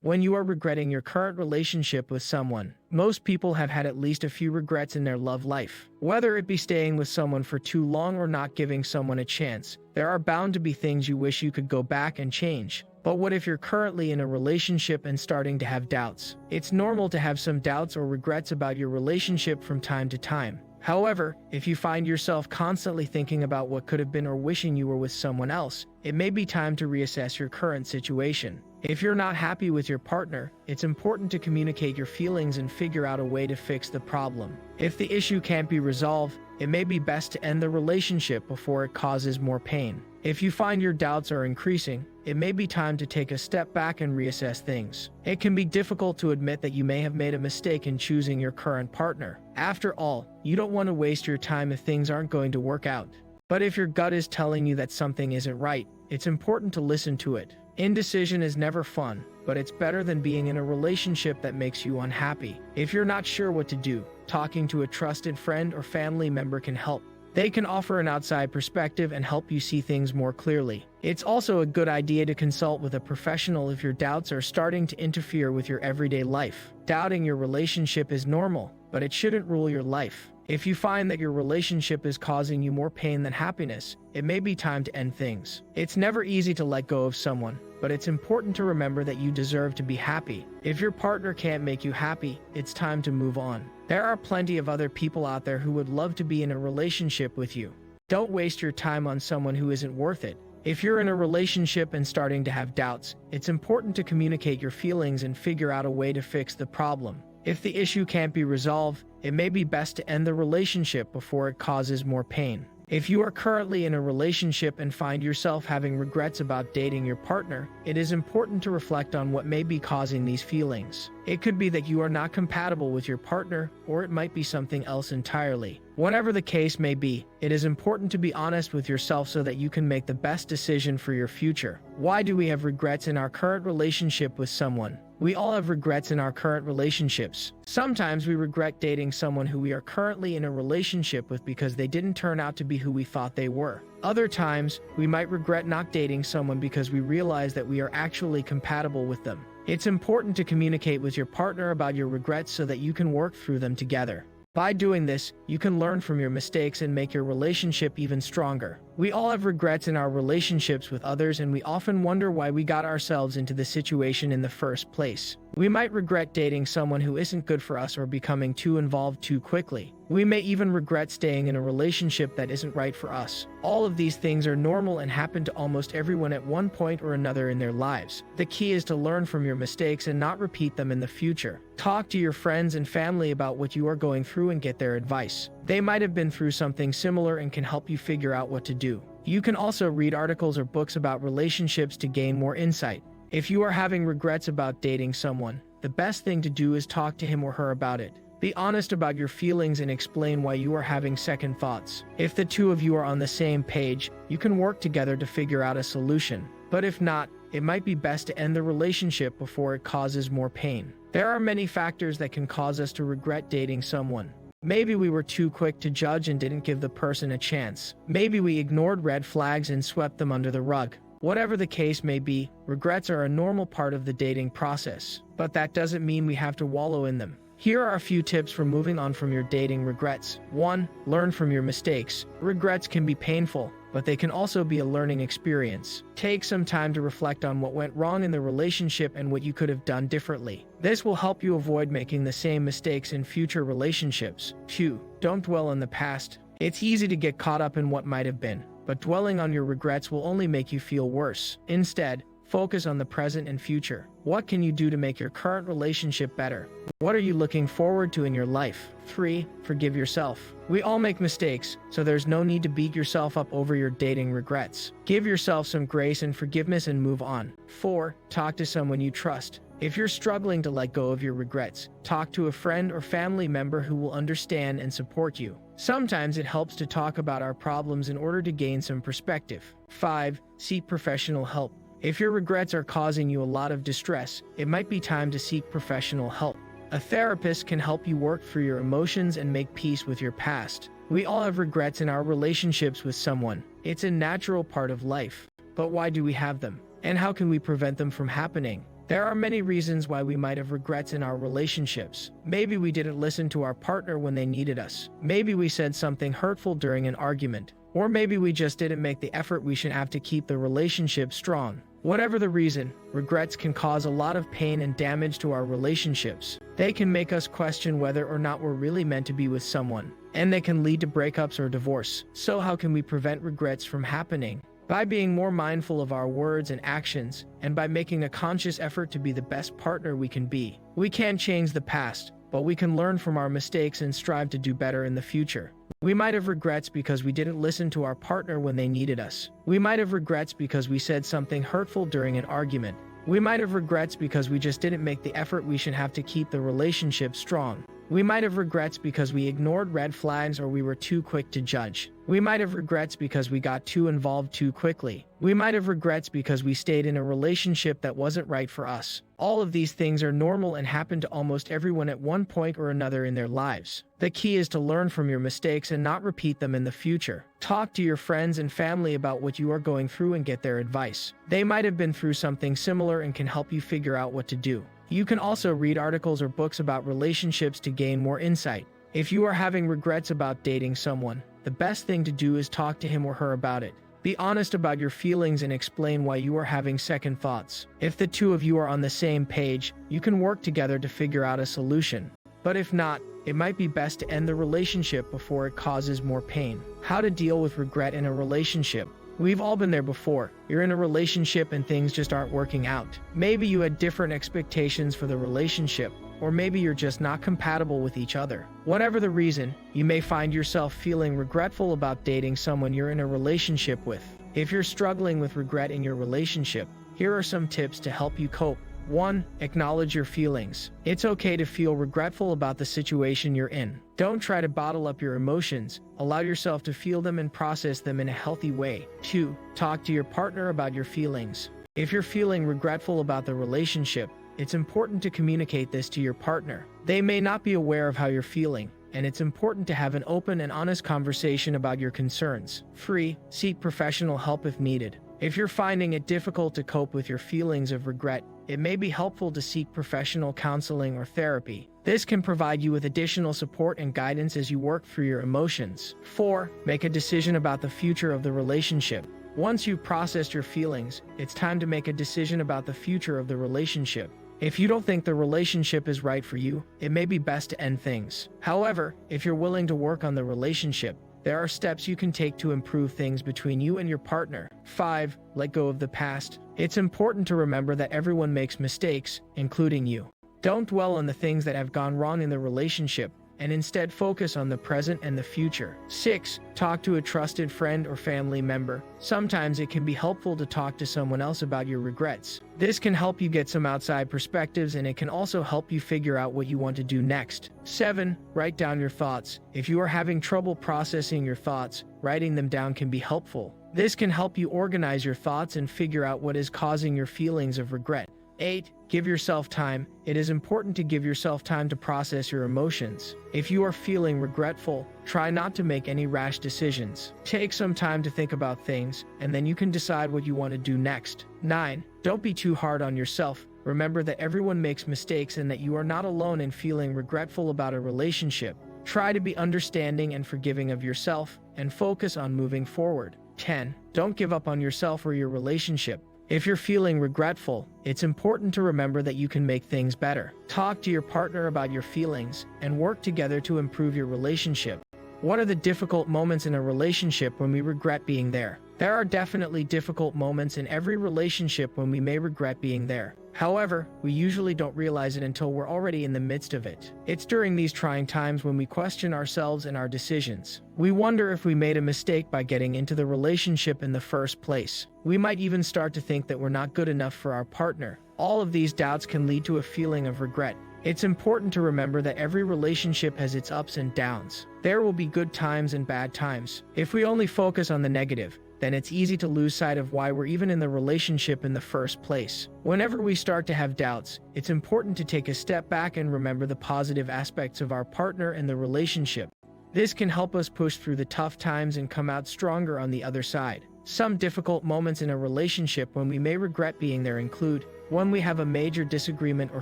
When you are regretting your current relationship with someone, most people have had at least a few regrets in their love life. Whether it be staying with someone for too long or not giving someone a chance, there are bound to be things you wish you could go back and change. But what if you're currently in a relationship and starting to have doubts? It's normal to have some doubts or regrets about your relationship from time to time. However, if you find yourself constantly thinking about what could have been or wishing you were with someone else, it may be time to reassess your current situation. If you're not happy with your partner, it's important to communicate your feelings and figure out a way to fix the problem. If the issue can't be resolved, it may be best to end the relationship before it causes more pain. If you find your doubts are increasing, it may be time to take a step back and reassess things. It can be difficult to admit that you may have made a mistake in choosing your current partner. After all, you don't want to waste your time if things aren't going to work out. But if your gut is telling you that something isn't right, it's important to listen to it. Indecision is never fun, but it's better than being in a relationship that makes you unhappy. If you're not sure what to do, talking to a trusted friend or family member can help. They can offer an outside perspective and help you see things more clearly. It's also a good idea to consult with a professional if your doubts are starting to interfere with your everyday life. Doubting your relationship is normal, but it shouldn't rule your life. If you find that your relationship is causing you more pain than happiness, it may be time to end things. It's never easy to let go of someone, but it's important to remember that you deserve to be happy. If your partner can't make you happy, it's time to move on. There are plenty of other people out there who would love to be in a relationship with you. Don't waste your time on someone who isn't worth it. If you're in a relationship and starting to have doubts, it's important to communicate your feelings and figure out a way to fix the problem. If the issue can't be resolved, it may be best to end the relationship before it causes more pain. If you are currently in a relationship and find yourself having regrets about dating your partner, it is important to reflect on what may be causing these feelings. It could be that you are not compatible with your partner, or it might be something else entirely. Whatever the case may be, it is important to be honest with yourself so that you can make the best decision for your future. Why do we have regrets in our current relationship with someone? We all have regrets in our current relationships. Sometimes we regret dating someone who we are currently in a relationship with because they didn't turn out to be who we thought they were. Other times, we might regret not dating someone because we realize that we are actually compatible with them. It's important to communicate with your partner about your regrets so that you can work through them together. By doing this, you can learn from your mistakes and make your relationship even stronger. We all have regrets in our relationships with others, and we often wonder why we got ourselves into the situation in the first place. We might regret dating someone who isn't good for us or becoming too involved too quickly. We may even regret staying in a relationship that isn't right for us. All of these things are normal and happen to almost everyone at one point or another in their lives. The key is to learn from your mistakes and not repeat them in the future. Talk to your friends and family about what you are going through and get their advice. They might have been through something similar and can help you figure out what to do. You can also read articles or books about relationships to gain more insight. If you are having regrets about dating someone, the best thing to do is talk to him or her about it. Be honest about your feelings and explain why you are having second thoughts. If the two of you are on the same page, you can work together to figure out a solution. But if not, it might be best to end the relationship before it causes more pain. There are many factors that can cause us to regret dating someone. Maybe we were too quick to judge and didn't give the person a chance. Maybe we ignored red flags and swept them under the rug. Whatever the case may be, regrets are a normal part of the dating process. But that doesn't mean we have to wallow in them. Here are a few tips for moving on from your dating regrets. 1. Learn from your mistakes. Regrets can be painful, but they can also be a learning experience. Take some time to reflect on what went wrong in the relationship and what you could have done differently. This will help you avoid making the same mistakes in future relationships. 2. Don't dwell on the past. It's easy to get caught up in what might have been, but dwelling on your regrets will only make you feel worse. Instead, focus on the present and future. What can you do to make your current relationship better? What are you looking forward to in your life? 3. Forgive yourself. We all make mistakes, so there's no need to beat yourself up over your dating regrets. Give yourself some grace and forgiveness and move on. 4. Talk to someone you trust. If you're struggling to let go of your regrets, talk to a friend or family member who will understand and support you. Sometimes it helps to talk about our problems in order to gain some perspective. 5. Seek professional help. If your regrets are causing you a lot of distress, it might be time to seek professional help. A therapist can help you work through your emotions and make peace with your past. We all have regrets in our relationships with someone. It's a natural part of life. But why do we have them? And how can we prevent them from happening? There are many reasons why we might have regrets in our relationships. Maybe we didn't listen to our partner when they needed us. Maybe we said something hurtful during an argument. Or maybe we just didn't make the effort we should have to keep the relationship strong. Whatever the reason, regrets can cause a lot of pain and damage to our relationships. They can make us question whether or not we're really meant to be with someone, and they can lead to breakups or divorce. So how can we prevent regrets from happening? By being more mindful of our words and actions, and by making a conscious effort to be the best partner we can be. We can't change the past, but we can learn from our mistakes and strive to do better in the future. We might have regrets because we didn't listen to our partner when they needed us. We might have regrets because we said something hurtful during an argument. We might have regrets because we just didn't make the effort we should have to keep the relationship strong. We might have regrets because we ignored red flags or we were too quick to judge. We might have regrets because we got too involved too quickly. We might have regrets because we stayed in a relationship that wasn't right for us. All of these things are normal and happen to almost everyone at one point or another in their lives. The key is to learn from your mistakes and not repeat them in the future. Talk to your friends and family about what you are going through and get their advice. They might have been through something similar and can help you figure out what to do. You can also read articles or books about relationships to gain more insight. If you are having regrets about dating someone, the best thing to do is talk to him or her about it. Be honest about your feelings and explain why you are having second thoughts. If the two of you are on the same page, you can work together to figure out a solution. But if not, it might be best to end the relationship before it causes more pain. How to deal with regret in a relationship. We've all been there before. You're in a relationship and things just aren't working out. Maybe you had different expectations for the relationship, or maybe you're just not compatible with each other. Whatever the reason, you may find yourself feeling regretful about dating someone you're in a relationship with. If you're struggling with regret in your relationship, here are some tips to help you cope. 1. Acknowledge your feelings. It's okay to feel regretful about the situation you're in. Don't try to bottle up your emotions. Allow yourself to feel them and process them in a healthy way. 2. Talk to your partner about your feelings. If you're feeling regretful about the relationship, it's important to communicate this to your partner. They may not be aware of how you're feeling, and it's important to have an open and honest conversation about your concerns. 3. Seek professional help if needed. If you're finding it difficult to cope with your feelings of regret, it may be helpful to seek professional counseling or therapy. This can provide you with additional support and guidance as you work through your emotions. 4. Make a decision about the future of the relationship. Once you've processed your feelings, it's time to make a decision about the future of the relationship. If you don't think the relationship is right for you, it may be best to end things. However, if you're willing to work on the relationship, there are steps you can take to improve things between you and your partner. 5. Let go of the past. It's important to remember that everyone makes mistakes, including you. Don't dwell on the things that have gone wrong in the relationship, and instead focus on the present and the future. 6. Talk to a trusted friend or family member. Sometimes it can be helpful to talk to someone else about your regrets. This can help you get some outside perspectives, and it can also help you figure out what you want to do next. 7. Write down your thoughts. If you are having trouble processing your thoughts, writing them down can be helpful. This can help you organize your thoughts and figure out what is causing your feelings of regret. 8. Give yourself time. It is important to give yourself time to process your emotions. If you are feeling regretful, try not to make any rash decisions. Take some time to think about things, and then you can decide what you want to do next. 9. Don't be too hard on yourself. Remember that everyone makes mistakes and that you are not alone in feeling regretful about a relationship. Try to be understanding and forgiving of yourself, and focus on moving forward. 10. Don't give up on yourself or your relationship. If you're feeling regretful, it's important to remember that you can make things better. Talk to your partner about your feelings, and work together to improve your relationship. What are the difficult moments in a relationship when we regret being there? There are definitely difficult moments in every relationship when we may regret being there. However, we usually don't realize it until we're already in the midst of it. It's during these trying times when we question ourselves and our decisions. We wonder if we made a mistake by getting into the relationship in the first place. We might even start to think that we're not good enough for our partner. All of these doubts can lead to a feeling of regret. It's important to remember that every relationship has its ups and downs. There will be good times and bad times. If we only focus on the negative, then it's easy to lose sight of why we're even in the relationship in the first place. Whenever we start to have doubts, it's important to take a step back and remember the positive aspects of our partner and the relationship. This can help us push through the tough times and come out stronger on the other side. Some difficult moments in a relationship when we may regret being there include when we have a major disagreement or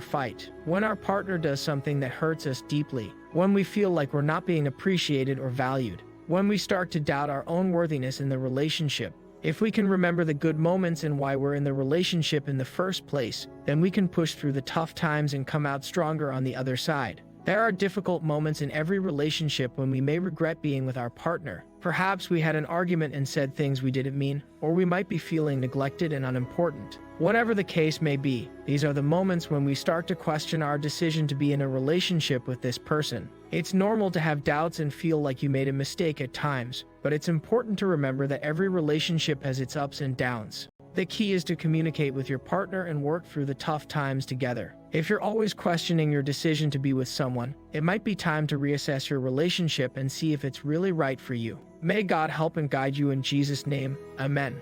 fight, when our partner does something that hurts us deeply, when we feel like we're not being appreciated or valued, when we start to doubt our own worthiness in the relationship. If we can remember the good moments and why we're in the relationship in the first place, then we can push through the tough times and come out stronger on the other side. There are difficult moments in every relationship when we may regret being with our partner. Perhaps we had an argument and said things we didn't mean, or we might be feeling neglected and unimportant. Whatever the case may be, these are the moments when we start to question our decision to be in a relationship with this person. It's normal to have doubts and feel like you made a mistake at times, but it's important to remember that every relationship has its ups and downs. The key is to communicate with your partner and work through the tough times together. If you're always questioning your decision to be with someone, it might be time to reassess your relationship and see if it's really right for you. May God help and guide you in Jesus' name. Amen.